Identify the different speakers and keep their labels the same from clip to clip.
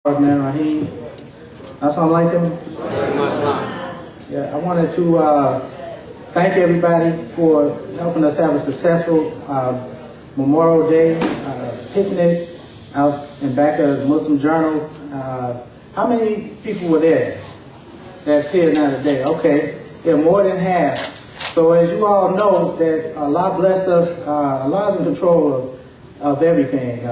Speaker 1: Man, Rahim. Assalamu alaikum. Yeah, I wanted to thank everybody for helping us have a successful Memorial Day picnic out in back of the Muslim Journal. How many people were there that's here now today? Okay, yeah, more than half. So as you all know, that Allah blessed us, Allah is in control of everything.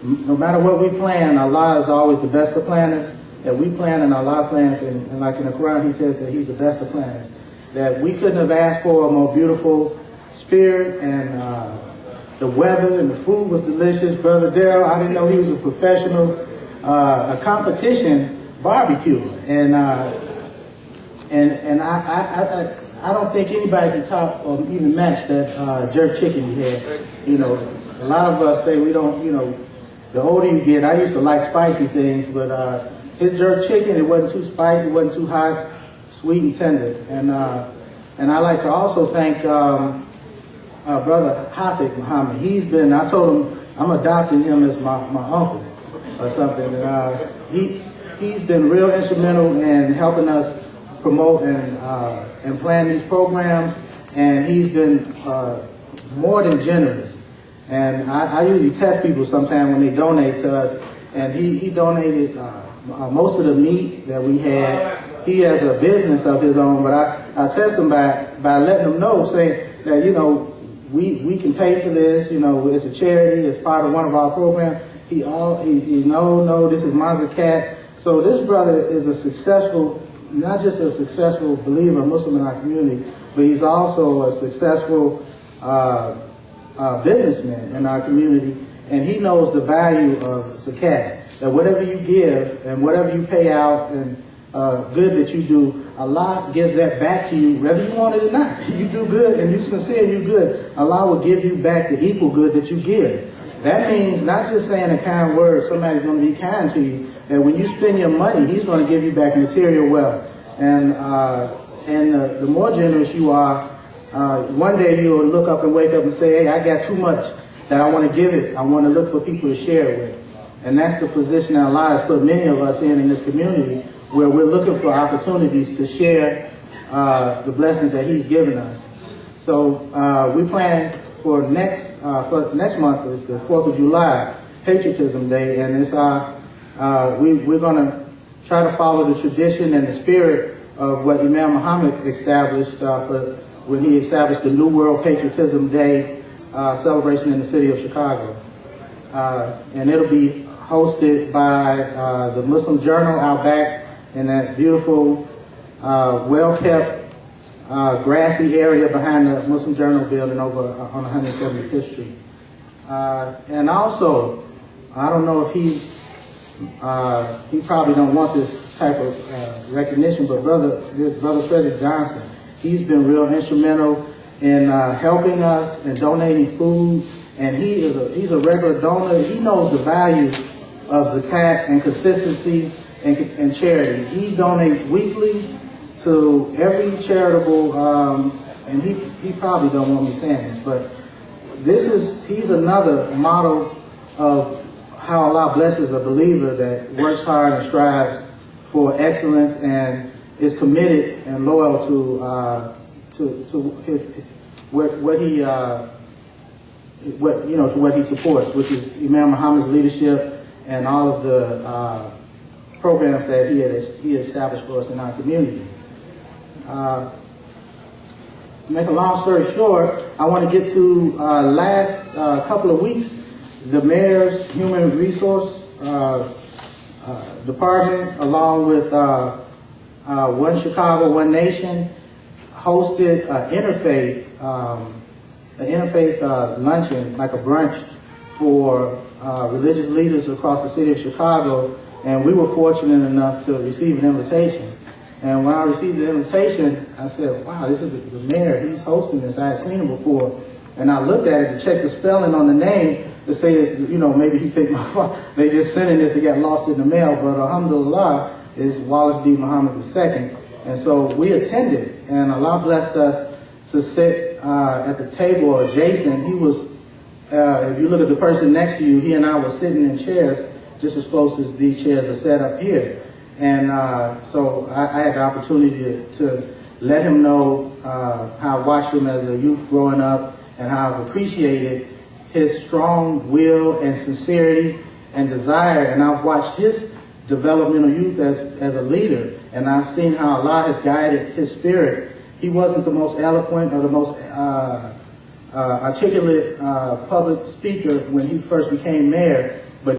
Speaker 1: No matter what we plan, Allah is always the best of planners. That we plan and Allah plans, and like in the Quran, He says that He's the best of planners. That we couldn't have asked for a more beautiful spirit, and the weather and the food was delicious. Brother Darrell, I didn't know he was a professional, a competition barbecue, and I don't think anybody can top or even match that jerk chicken he had. You know, a lot of us say we don't, you know. The older you get, I used to like spicy things, but his jerk chicken, it wasn't too spicy, it wasn't too hot, sweet and tender. And I like to also thank Brother Deen Mohammed. He's been, I told him I'm adopting him as my uncle or something. He's been real instrumental in helping us promote and plan these programs, and he's been more than generous. And I usually test people sometimes when they donate to us, and he donated most of the meat that we had. He has a business of his own, but I test him by letting him know, saying that, you know, we can pay for this, you know, it's a charity, it's part of one of our programs. No, this is my zakat. So this brother is a successful, not just a successful believer, Muslim in our community, but he's also a successful businessman in our community, and he knows the value of zakat. That whatever you give and whatever you pay out and good that you do, Allah gives that back to you, whether you want it or not. You do good and you sincere, you good. Allah will give you back the equal good that you give. That means not just saying a kind word, somebody's going to be kind to you. And when you spend your money, He's going to give you back material wealth. And the more generous you are, one day you'll look up and wake up and say, hey, I got too much that I want to give it. I want to look for people to share it with. And that's the position that Allah has put many of us in this community, where we're looking for opportunities to share the blessings that He's given us. So we plan for next month is the 4th of July, Patriotism Day, and it's we're going to try to follow the tradition and the spirit of what Imam Muhammad established when he established the New World Patriotism Day celebration in the city of Chicago. And it'll be hosted by the Muslim Journal out back in that beautiful, well-kept, grassy area behind the Muslim Journal building over on 175th Street. And also, I don't know if he probably don't want this type of recognition, but Brother Frederick Johnson, he's been real instrumental in helping us and donating food, and he's a regular donor. He knows the value of zakat and consistency and charity. He donates weekly to every charitable, and he probably don't want me saying this, but he's another model of how Allah blesses a believer that works hard and strives for excellence and is committed and loyal to what he supports, which is Imam Muhammad's leadership and all of the programs that he established for us in our community. Make a long story short, I want to get to last couple of weeks, the mayor's human resource department, along with One Chicago, One Nation, hosted an interfaith luncheon, like a brunch for religious leaders across the city of Chicago, and we were fortunate enough to receive an invitation. And when I received the invitation, I said, wow, this is the mayor, he's hosting this. I had seen him before. And I looked at it to check the spelling on the name to say, it's, maybe he think my father, they just sending this, it got lost in the mail. But alhamdulillah, is Wallace Deen Mohammed II. And so we attended, and Allah blessed us to sit at the table adjacent. He was, if you look at the person next to you, he and I were sitting in chairs just as close as these chairs are set up here. And so I had the opportunity to let him know how I watched him as a youth growing up and how I've appreciated his strong will and sincerity and desire. And I've watched his developmental youth as a leader, and I've seen how Allah has guided his spirit. He wasn't the most eloquent or the most articulate public speaker when he first became mayor,